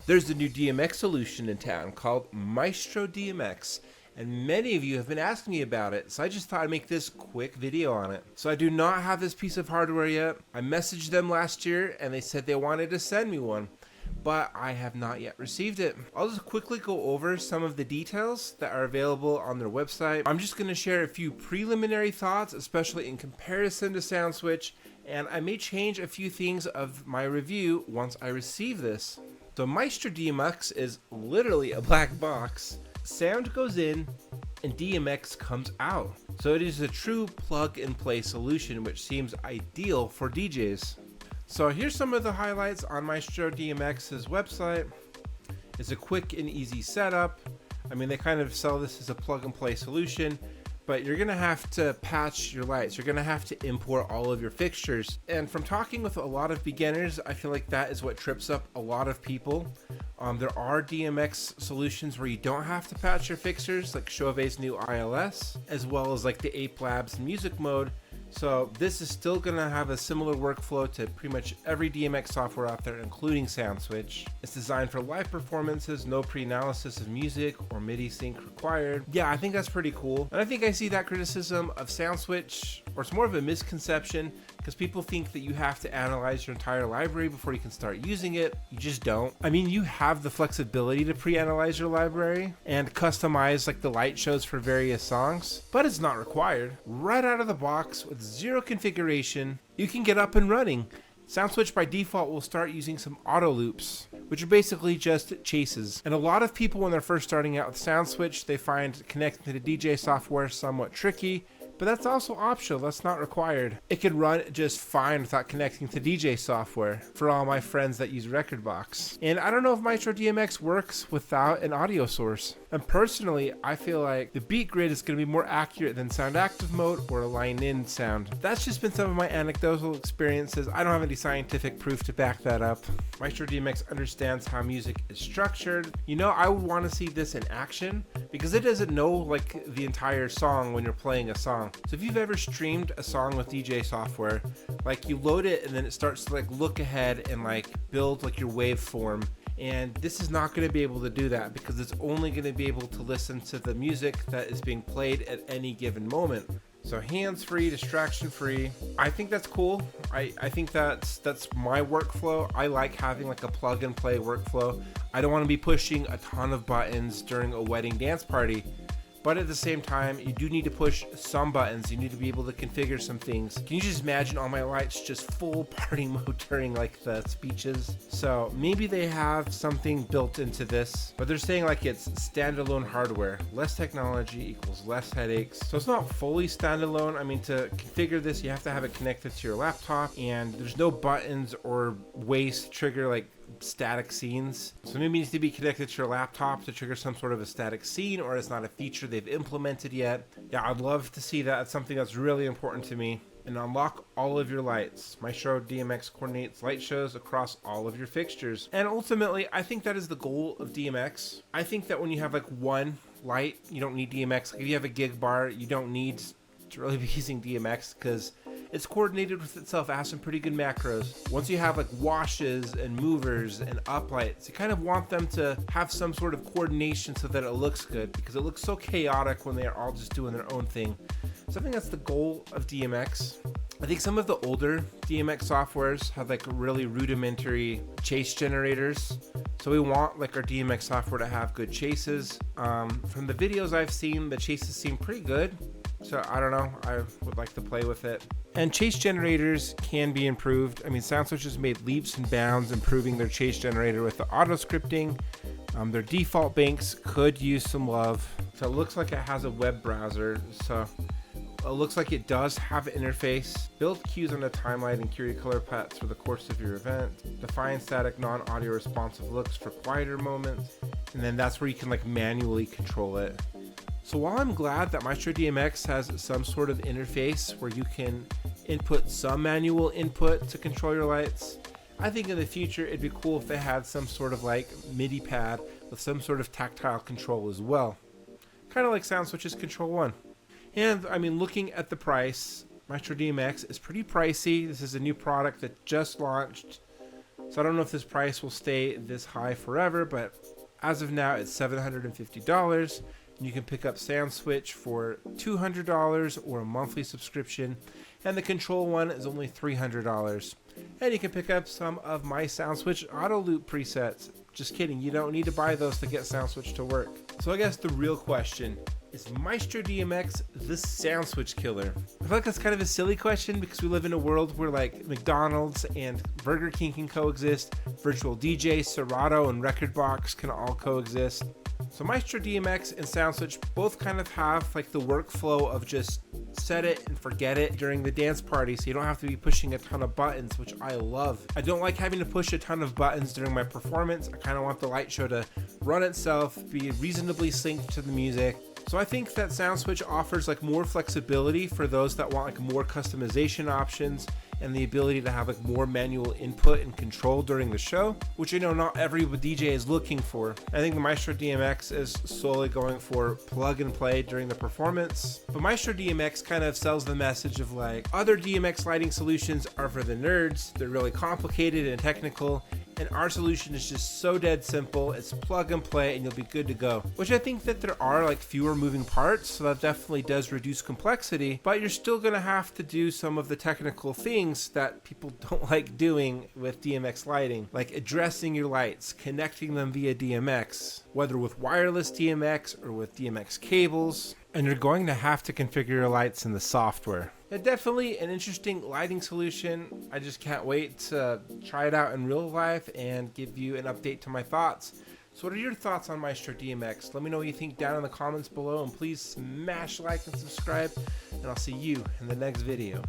There's a new DMX solution in town called Maestro DMX, and many of you have been asking me about it, so I just thought I'd make this quick video on it. So I do not have this piece of hardware yet. I messaged them last year and they said they wanted to send me one, but I have not yet received it. I'll just quickly go over some of the details that are available on their website. I'm just going to share a few preliminary thoughts, especially in comparison to SoundSwitch, and I may change a few things of my review once I receive this. So Maestro DMX is literally a black box. Sound goes in and DMX comes out. So it is a true plug and play solution, which seems ideal for DJs. So here's some of the highlights on Maestro DMX's website. It's a quick and easy setup. I mean, they kind of sell this as a plug and play solution, but you're gonna have to patch your lights. You're gonna have to import all of your fixtures. And from talking with a lot of beginners, I feel like that is what trips up a lot of people. There are DMX solutions where you don't have to patch your fixtures, like Chauvet's new ILS, as well as like the Ape Labs music mode. So this is still going to have a similar workflow to pretty much every DMX software out there, including SoundSwitch. It's designed for live performances, no pre-analysis of music or MIDI sync required. Yeah, I think that's pretty cool. And I think I see that criticism of SoundSwitch, or it's more of a misconception, because people think that you have to analyze your entire library before you can start using it. You just don't. I mean, you have the flexibility to pre-analyze your library and customize like the light shows for various songs, but it's not required. Right out of the box with zero configuration, you can get up and running. SoundSwitch by default will start using some auto loops, which are basically just chases. And a lot of people, when they're first starting out with SoundSwitch, they find connecting to the DJ software somewhat tricky, but that's also optional. That's not required. It could run just fine without connecting to DJ software for all my friends that use Rekordbox. And I don't know if Maestro DMX works without an audio source. And personally, I feel like the beat grid is going to be more accurate than sound active mode or a line in sound. That's just been some of my anecdotal experiences. I don't have any scientific proof to back that up. Maestro DMX understands how music is structured. You know, I would want to see this in action because it doesn't know like the entire song when you're playing a song. So if you've ever streamed a song with DJ software, like you load it and then it starts to like look ahead and like build like your waveform. And this is not going to be able to do that because it's only going to be able to listen to the music that is being played at any given moment. So hands-free, distraction-free. I think that's cool. I think that's my workflow. I like having like a plug-and-play workflow. I don't want to be pushing a ton of buttons during a wedding dance party. But at the same time, you do need to push some buttons. You need to be able to configure some things. Can you just imagine all my lights just full party mode during like the speeches? So maybe they have something built into this, but they're saying like it's standalone hardware. Less technology equals less headaches. So it's not fully standalone. I mean, to configure this, you have to have it connected to your laptop, and there's no buttons or ways to trigger like static scenes. So maybe it needs to be connected to your laptop to trigger some sort of a static scene, or it's not a feature they've implemented yet. Yeah, I'd love to see that. It's something that's really important to me. And unlock all of your lights. Maestro DMX coordinates light shows across all of your fixtures. And ultimately, I think that is the goal of DMX. I think that when you have like one light, you don't need DMX. Like if you have a gig bar, you don't need to really be using DMX because it's coordinated with itself. It has some pretty good macros. Once you have like washes and movers and uplights, you kind of want them to have some sort of coordination so that it looks good, because it looks so chaotic when they are all just doing their own thing. So I think that's the goal of DMX. I think some of the older DMX softwares have like really rudimentary chase generators. So we want like our DMX software to have good chases. From the videos I've seen, the chases seem pretty good. So I don't know, I would like to play with it. And chase generators can be improved. I mean, SoundSwitch has made leaps and bounds improving their chase generator with the auto scripting. Their default banks could use some love. So it looks like it has a web browser. So it looks like it does have an interface. Build cues on a timeline and cue your color palettes for the course of your event. Define static non-audio responsive looks for quieter moments. And then that's where you can like manually control it. So while I'm glad that Maestro DMX has some sort of interface where you can input some manual input to control your lights, I think in the future it'd be cool if they had some sort of like MIDI pad with some sort of tactile control as well. Kind of like SoundSwitch's Control 1. And I mean, looking at the price, Maestro DMX is pretty pricey. This is a new product that just launched. So I don't know if this price will stay this high forever, but as of now, it's $750. You can pick up SoundSwitch for $200 or a monthly subscription, and the control one is only $300. And you can pick up some of my SoundSwitch auto loop presets. Just kidding, you don't need to buy those to get SoundSwitch to work. So I guess the real question is Maestro DMX the SoundSwitch killer? I feel like that's kind of a silly question because we live in a world where like McDonald's and Burger King can coexist, Virtual DJ, Serato, and Record Box can all coexist. So Maestro DMX and SoundSwitch both kind of have like the workflow of just set it and forget it during the dance party, so you don't have to be pushing a ton of buttons, which I love. I don't like having to push a ton of buttons during my performance. I kind of want the light show to run itself, be reasonably synced to the music. So I think that SoundSwitch offers like more flexibility for those that want like more customization options and the ability to have like more manual input and control during the show, which I know not every DJ is looking for. I think the Maestro DMX is solely going for plug and play during the performance. But Maestro DMX kind of sells the message of like, other DMX lighting solutions are for the nerds, they're really complicated and technical, and our solution is just so dead simple. It's plug and play and you'll be good to go. Which I think that there are like fewer moving parts, so that definitely does reduce complexity, but you're still gonna have to do some of the technical things that people don't like doing with DMX lighting, like addressing your lights, connecting them via DMX, whether with wireless DMX or with DMX cables, and you're going to have to configure your lights in the software. Yeah, definitely an interesting lighting solution. I just can't wait to try it out in real life and give you an update to my thoughts. So what are your thoughts on Maestro DMX? Let me know what you think down in the comments below, and please smash like and subscribe, and I'll see you in the next video.